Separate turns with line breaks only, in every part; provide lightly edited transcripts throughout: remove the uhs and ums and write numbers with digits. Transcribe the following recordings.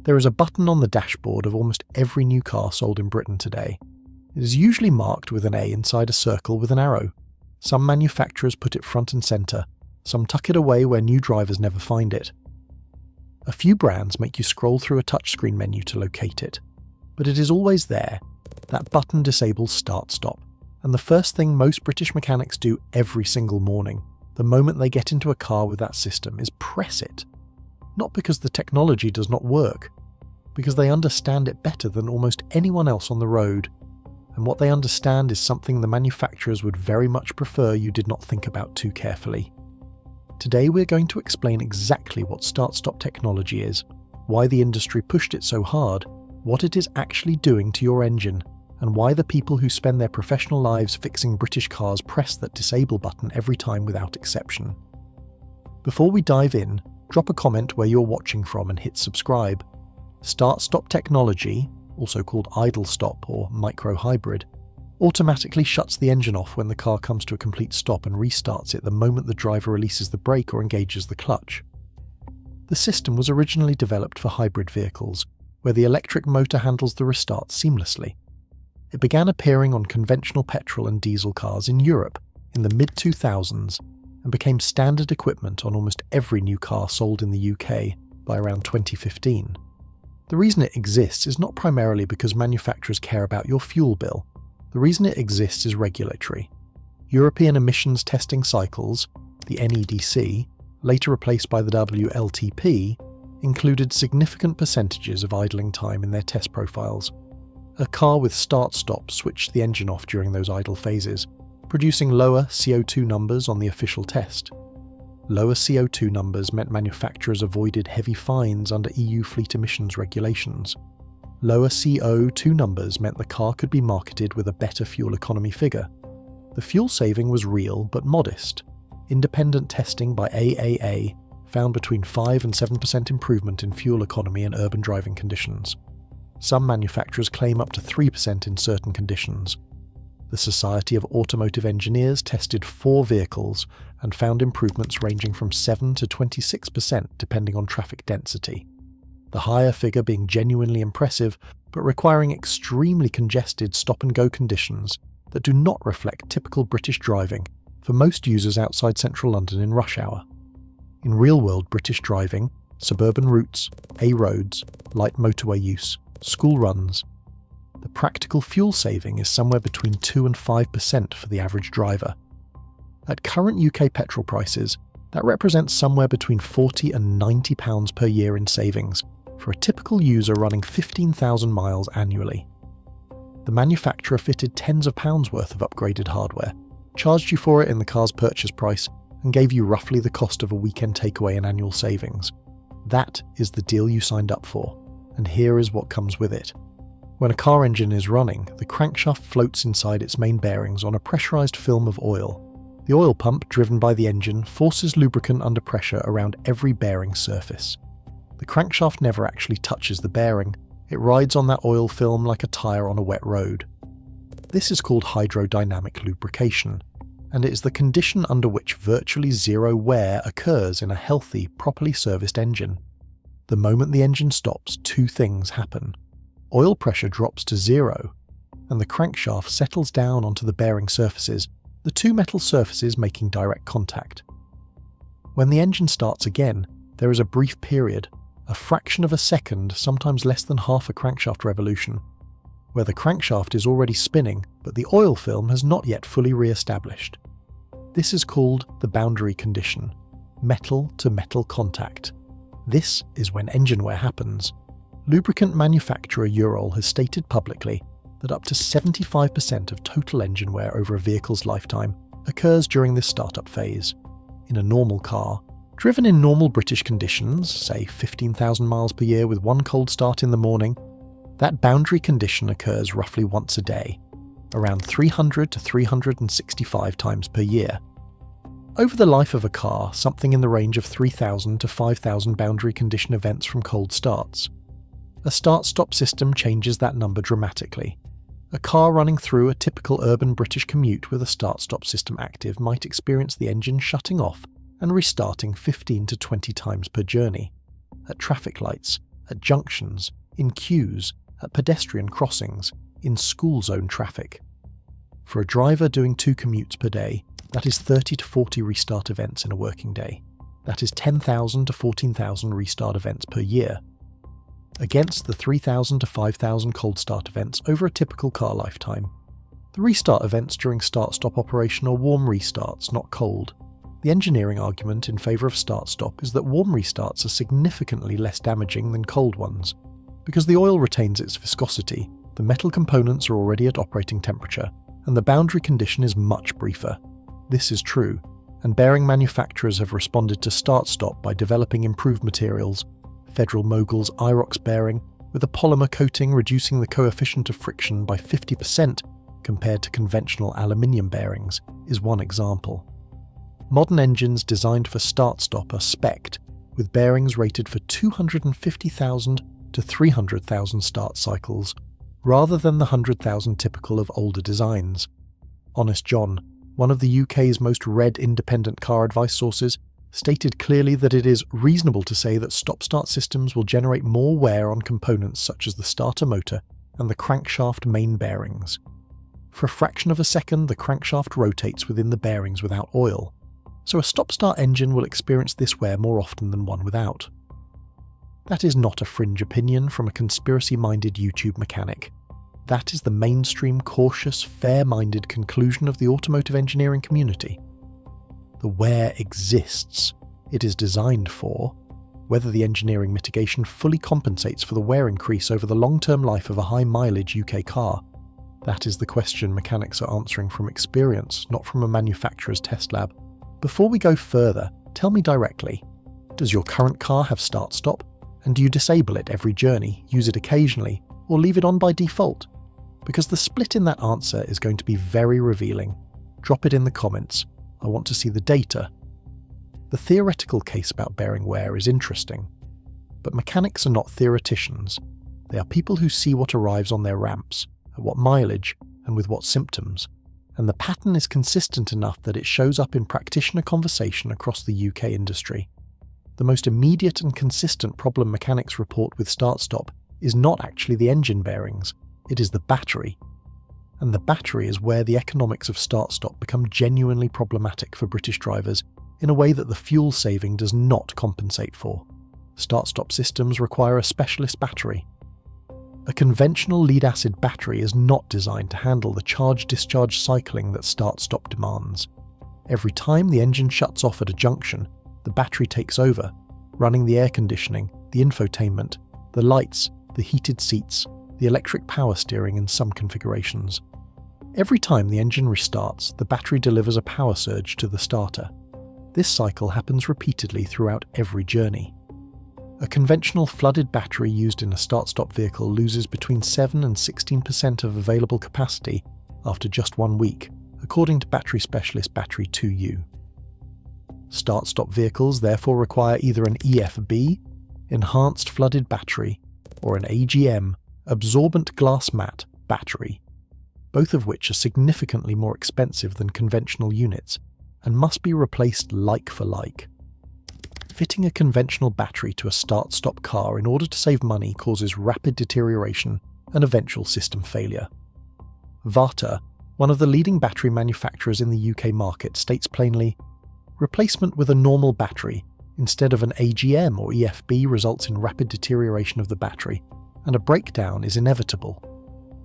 There is a button on the dashboard of almost every new car sold in Britain today. It is usually marked with an A inside a circle with an arrow. Some manufacturers put it front and centre, some tuck it away where new drivers never find it. A few brands make you scroll through a touchscreen menu to locate it, but it is always there. That button disables start-stop, and the first thing most British mechanics do every single morning, the moment they get into a car with that system, is press it. Not because the technology does not work, because they understand it better than almost anyone else on the road, and what they understand is something the manufacturers would very much prefer you did not think about too carefully. Today we're going to explain exactly what start-stop technology is, why the industry pushed it so hard, what it is actually doing to your engine, and why the people who spend their professional lives fixing British cars press that disable button every time without exception. Before we dive in, drop a comment where you're watching from and hit subscribe. Start-stop technology, also called idle stop or micro-hybrid, automatically shuts the engine off when the car comes to a complete stop and restarts it the moment the driver releases the brake or engages the clutch. The system was originally developed for hybrid vehicles, where the electric motor handles the restart seamlessly. It began appearing on conventional petrol and diesel cars in Europe in the mid-2000s and became standard equipment on almost every new car sold in the UK by around 2015. The reason it exists is not primarily because manufacturers care about your fuel bill. The reason it exists is regulatory. European emissions testing cycles, the NEDC, later replaced by the WLTP, included significant percentages of idling time in their test profiles. A car with start-stop switched the engine off during those idle phases, producing lower CO2 numbers on the official test. Lower CO2 numbers meant manufacturers avoided heavy fines under EU fleet emissions regulations. Lower CO2 numbers meant the car could be marketed with a better fuel economy figure. The fuel saving was real but modest. Independent testing by AAA found between 5 and 7% improvement in fuel economy in urban driving conditions. Some manufacturers claim up to 3% in certain conditions. The Society of Automotive Engineers tested 4 vehicles and found improvements ranging from 7 to 26% depending on traffic density. The higher figure being genuinely impressive, but requiring extremely congested stop-and-go conditions that do not reflect typical British driving for most users outside central London in rush hour. In real-world British driving, suburban routes, A roads, light motorway use, school runs, the practical fuel saving is somewhere between 2 and 5% for the average driver. At current UK petrol prices, that represents somewhere between £40 and £90 per year in savings for a typical user running 15,000 miles annually. The manufacturer fitted tens of pounds worth of upgraded hardware, charged you for it in the car's purchase price, and gave you roughly the cost of a weekend takeaway in annual savings. That is the deal you signed up for, and here is what comes with it. When a car engine is running, the crankshaft floats inside its main bearings on a pressurized film of oil. The oil pump, driven by the engine, forces lubricant under pressure around every bearing surface. The crankshaft never actually touches the bearing. It rides on that oil film like a tyre on a wet road. This is called hydrodynamic lubrication, and it is the condition under which virtually zero wear occurs in a healthy, properly serviced engine. The moment the engine stops, 2 things happen. Oil pressure drops to 0, and the crankshaft settles down onto the bearing surfaces, the 2 metal surfaces making direct contact. When the engine starts again, there is a brief period, a fraction of a second, sometimes less than half a crankshaft revolution, where the crankshaft is already spinning, but the oil film has not yet fully re-established. This is called the boundary condition, metal-to-metal contact. This is when engine wear happens. Lubricant manufacturer Urol has stated publicly that up to 75% of total engine wear over a vehicle's lifetime occurs during this startup phase. In a normal car, driven in normal British conditions, say 15,000 miles per year with one cold start in the morning, that boundary condition occurs roughly once a day, around 300 to 365 times per year. Over the life of a car, something in the range of 3,000 to 5,000 boundary condition events from cold starts. A start-stop system changes that number dramatically. A car running through a typical urban British commute with a start-stop system active might experience the engine shutting off and restarting 15 to 20 times per journey. At traffic lights, at junctions, in queues, at pedestrian crossings, in school zone traffic. For a driver doing 2 commutes per day, that is 30 to 40 restart events in a working day. That is 10,000 to 14,000 restart events per year, against the 3,000 to 5,000 cold start events over a typical car lifetime. The restart events during start-stop operation are warm restarts, not cold. The engineering argument in favour of start-stop is that warm restarts are significantly less damaging than cold ones. Because the oil retains its viscosity, the metal components are already at operating temperature, and the boundary condition is much briefer. This is true, and bearing manufacturers have responded to start-stop by developing improved materials. Federal Mogul's IROX bearing, with a polymer coating reducing the coefficient of friction by 50% compared to conventional aluminium bearings, is one example. Modern engines designed for start-stop are spec'd, with bearings rated for 250,000 to 300,000 start cycles, rather than the 100,000 typical of older designs. Honest John, one of the UK's most read independent car advice sources, stated clearly that it is reasonable to say that stop-start systems will generate more wear on components such as the starter motor and the crankshaft main bearings. For a fraction of a second, the crankshaft rotates within the bearings without oil, so a stop-start engine will experience this wear more often than one without. That is not a fringe opinion from a conspiracy-minded YouTube mechanic. That is the mainstream, cautious, fair-minded conclusion of the automotive engineering community. The wear exists. It is designed for. Whether the engineering mitigation fully compensates for the wear increase over the long-term life of a high-mileage UK car, that is the question mechanics are answering from experience, not from a manufacturer's test lab. Before we go further, tell me directly, does your current car have start-stop? And do you disable it every journey, use it occasionally, or leave it on by default? Because the split in that answer is going to be very revealing. Drop it in the comments. I want to see the data. The theoretical case about bearing wear is interesting, but mechanics are not theoreticians. They are people who see what arrives on their ramps, at what mileage, and with what symptoms, and the pattern is consistent enough that it shows up in practitioner conversation across the UK industry. The most immediate and consistent problem mechanics report with start-stop is not actually the engine bearings, it is the battery. And the battery is where the economics of start-stop become genuinely problematic for British drivers in a way that the fuel saving does not compensate for. Start-stop systems require a specialist battery. A conventional lead-acid battery is not designed to handle the charge-discharge cycling that start-stop demands. Every time the engine shuts off at a junction, the battery takes over, running the air conditioning, the infotainment, the lights, the heated seats, the electric power steering in some configurations. Every time the engine restarts, the battery delivers a power surge to the starter. This cycle happens repeatedly throughout every journey. A conventional flooded battery used in a start-stop vehicle loses between 7 and 16% of available capacity after just 1 week, according to battery specialist Battery 2U. Start-stop vehicles therefore require either an EFB, enhanced flooded battery, or an AGM, absorbent glass mat, battery, both of which are significantly more expensive than conventional units and must be replaced like for like. Fitting a conventional battery to a start-stop car in order to save money causes rapid deterioration and eventual system failure. Varta, one of the leading battery manufacturers in the UK market, states plainly, replacement with a normal battery instead of an AGM or EFB results in rapid deterioration of the battery, and a breakdown is inevitable.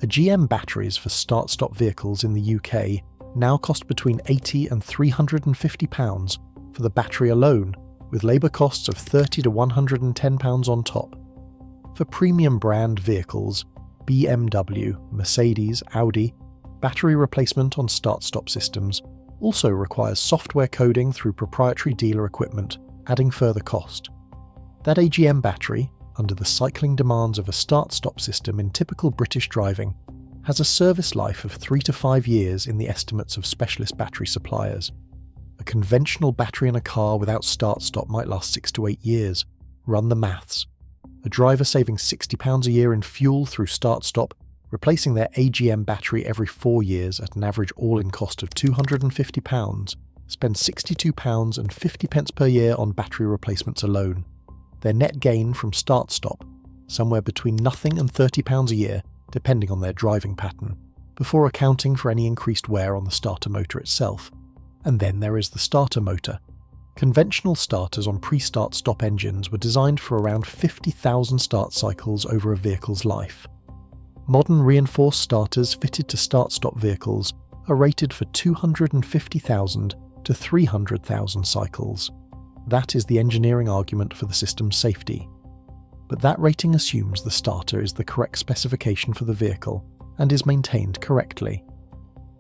A GM batteries for start-stop vehicles in the UK now cost between £80 and £350 for the battery alone, with labour costs of £30 to £110 on top. For premium brand vehicles, BMW, Mercedes, Audi, battery replacement on start-stop systems also requires software coding through proprietary dealer equipment, adding further cost. That AGM battery, under the cycling demands of a start-stop system in typical British driving, has a service life of 3 to 5 years in the estimates of specialist battery suppliers. A conventional battery in a car without start-stop might last 6 to 8 years. Run the maths. A driver saving £60 a year in fuel through start-stop, replacing their AGM battery every 4 years at an average all-in cost of £250, spends £62.50 per year on battery replacements alone. Their net gain from start-stop, somewhere between nothing and £30 a year, depending on their driving pattern, before accounting for any increased wear on the starter motor itself. And then there is the starter motor. Conventional starters on pre-start stop engines were designed for around 50,000 start cycles over a vehicle's life. Modern reinforced starters fitted to start-stop vehicles are rated for 250,000 to 300,000 cycles. That is the engineering argument for the system's safety. But that rating assumes the starter is the correct specification for the vehicle and is maintained correctly.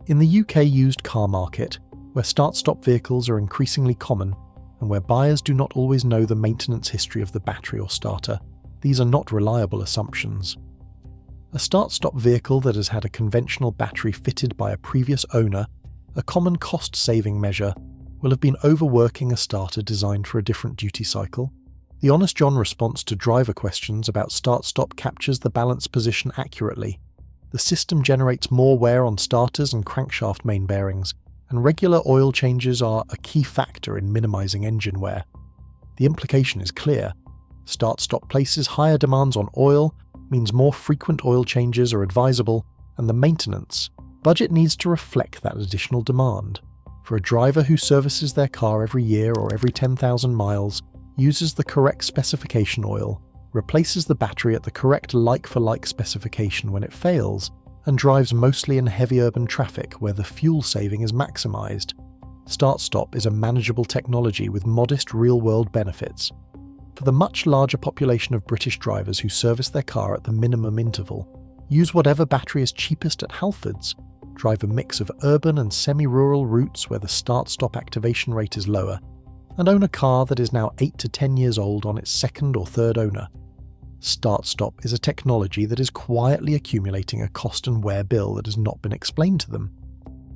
In the UK used car market, where start-stop vehicles are increasingly common and where buyers do not always know the maintenance history of the battery or starter, these are not reliable assumptions. A start-stop vehicle that has had a conventional battery fitted by a previous owner, a common cost-saving measure, will have been overworking a starter designed for a different duty cycle. The Honest John response to driver questions about start-stop captures the balance position accurately. The system generates more wear on starters and crankshaft main bearings, and regular oil changes are a key factor in minimizing engine wear. The implication is clear. Start-stop places higher demands on oil, means more frequent oil changes are advisable, and the maintenance budget needs to reflect that additional demand. For a driver who services their car every year or every 10,000 miles, uses the correct specification oil, replaces the battery at the correct like-for-like specification when it fails, and drives mostly in heavy urban traffic where the fuel saving is maximised, start-stop is a manageable technology with modest real-world benefits. For the much larger population of British drivers who service their car at the minimum interval, use whatever battery is cheapest at Halfords, drive a mix of urban and semi-rural routes where the start-stop activation rate is lower, and own a car that is now 8 to 10 years old on its second or third owner. Start-stop is a technology that is quietly accumulating a cost and wear bill that has not been explained to them.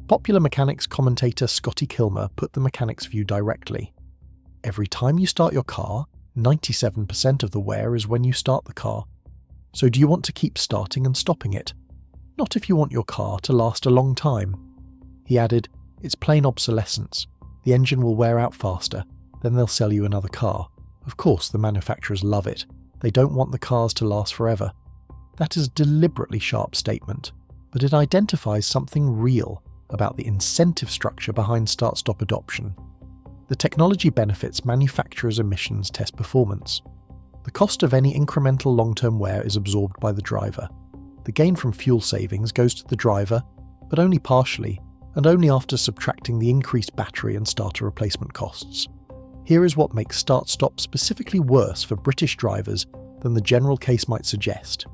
Popular Mechanics commentator Scotty Kilmer put the mechanic's view directly. Every time you start your car, 97% of the wear is when you start the car. So do you want to keep starting and stopping it? Not if you want your car to last a long time. He added, it's plain obsolescence. The engine will wear out faster, then they'll sell you another car. Of course, the manufacturers love it. They don't want the cars to last forever. That is a deliberately sharp statement, but it identifies something real about the incentive structure behind start-stop adoption. The technology benefits manufacturers' emissions test performance. The cost of any incremental long-term wear is absorbed by the driver. The gain from fuel savings goes to the driver, but only partially, and only after subtracting the increased battery and starter replacement costs. Here is what makes start-stop specifically worse for British drivers than the general case might suggest.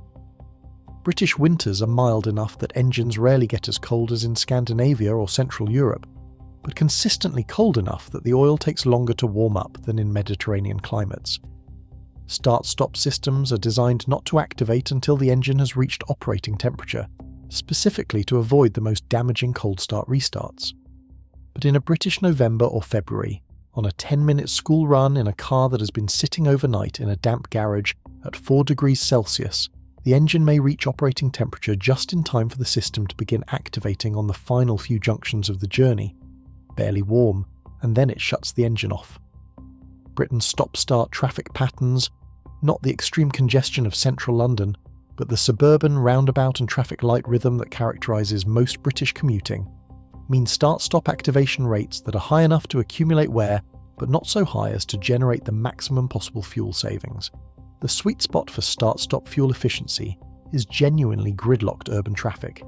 British winters are mild enough that engines rarely get as cold as in Scandinavia or Central Europe, but consistently cold enough that the oil takes longer to warm up than in Mediterranean climates. Start-stop systems are designed not to activate until the engine has reached operating temperature, specifically to avoid the most damaging cold start restarts. But in a British November or February, on a 10-minute school run in a car that has been sitting overnight in a damp garage at 4 degrees Celsius, the engine may reach operating temperature just in time for the system to begin activating on the final few junctions of the journey. Barely warm, and then it shuts the engine off. Britain's stop-start traffic patterns, not the extreme congestion of central London, but the suburban roundabout and traffic light rhythm that characterises most British commuting, mean start-stop activation rates that are high enough to accumulate wear, but not so high as to generate the maximum possible fuel savings. The sweet spot for start-stop fuel efficiency is genuinely gridlocked urban traffic.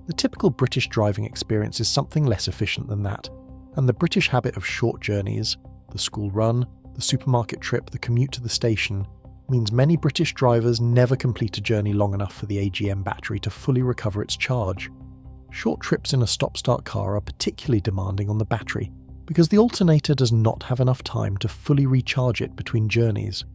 The typical British driving experience is something less efficient than that, and the British habit of short journeys, the school run, the supermarket trip, the commute to the station, means many British drivers never complete a journey long enough for the AGM battery to fully recover its charge. Short trips in a stop-start car are particularly demanding on the battery because the alternator does not have enough time to fully recharge it between journeys.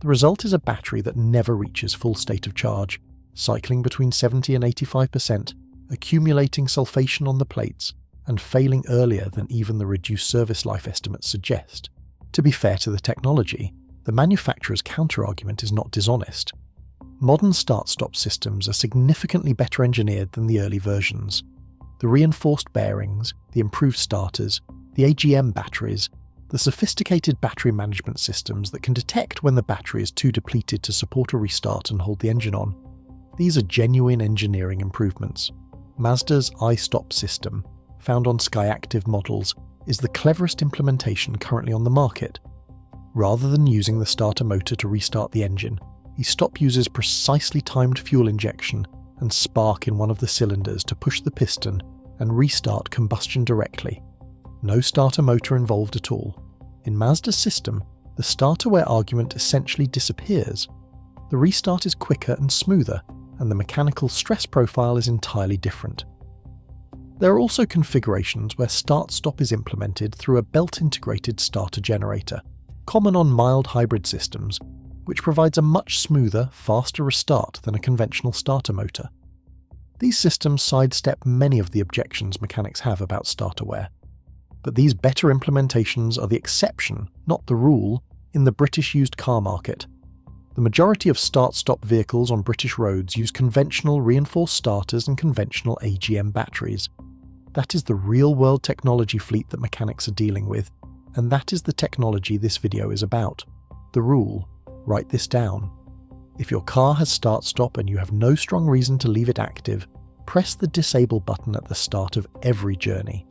The result is a battery that never reaches full state of charge, cycling between 70 and 85%, accumulating sulfation on the plates, and failing earlier than even the reduced service life estimates suggest. To be fair to the technology, the manufacturer's counter-argument is not dishonest. Modern start-stop systems are significantly better engineered than the early versions. The reinforced bearings, the improved starters, the AGM batteries, The sophisticated battery management systems that can detect when the battery is too depleted to support a restart and hold the engine on. These are genuine engineering improvements. Mazda's iStop system, found on Skyactiv models, is the cleverest implementation currently on the market. Rather than using the starter motor to restart the engine, eStop uses precisely timed fuel injection and spark in one of the cylinders to push the piston and restart combustion directly. No starter motor involved at all. In Mazda's system, the starter-wear argument essentially disappears. The restart is quicker and smoother, and the mechanical stress profile is entirely different. There are also configurations where start-stop is implemented through a belt-integrated starter generator, common on mild hybrid systems, which provides a much smoother, faster restart than a conventional starter motor. These systems sidestep many of the objections mechanics have about starter-wear. But these better implementations are the exception, not the rule, in the British used car market. The majority of start-stop vehicles on British roads use conventional reinforced starters and conventional AGM batteries. That is the real-world technology fleet that mechanics are dealing with, and that is the technology this video is about. The rule. Write this down. If your car has start-stop and you have no strong reason to leave it active, press the disable button at the start of every journey.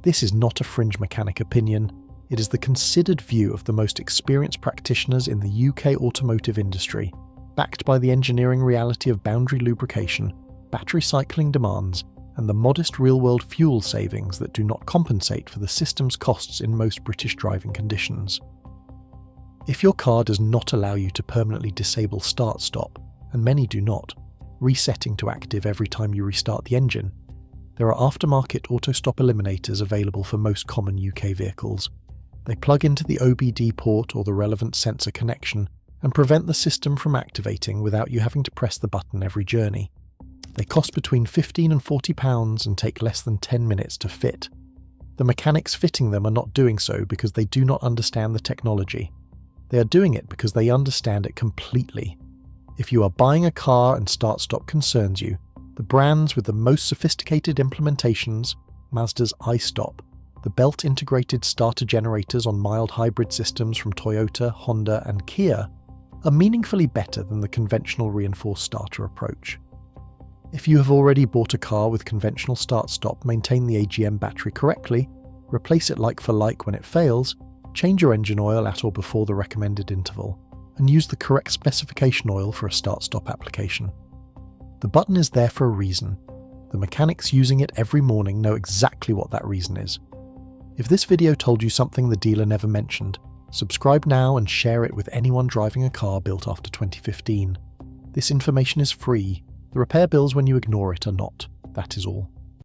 This is not a fringe mechanic opinion. It is the considered view of the most experienced practitioners in the UK automotive industry, backed by the engineering reality of boundary lubrication, battery cycling demands, and the modest real-world fuel savings that do not compensate for the system's costs in most British driving conditions. If your car does not allow you to permanently disable start-stop, and many do not, resetting to active every time you restart the engine, there are aftermarket auto-stop eliminators available for most common UK vehicles. They plug into the OBD port or the relevant sensor connection and prevent the system from activating without you having to press the button every journey. They cost between £15 and £40 and take less than 10 minutes to fit. The mechanics fitting them are not doing so because they do not understand the technology. They are doing it because they understand it completely. If you are buying a car and start-stop concerns you, the brands with the most sophisticated implementations, Mazda's iStop, the belt-integrated starter generators on mild hybrid systems from Toyota, Honda and Kia, are meaningfully better than the conventional reinforced starter approach. If you have already bought a car with conventional start-stop, maintain the AGM battery correctly, replace it like for like when it fails, change your engine oil at or before the recommended interval, and use the correct specification oil for a start-stop application. The button is there for a reason. The mechanics using it every morning know exactly what that reason is. If this video told you something the dealer never mentioned, subscribe now and share it with anyone driving a car built after 2015. This information is free. The repair bills when you ignore it are not. That is all.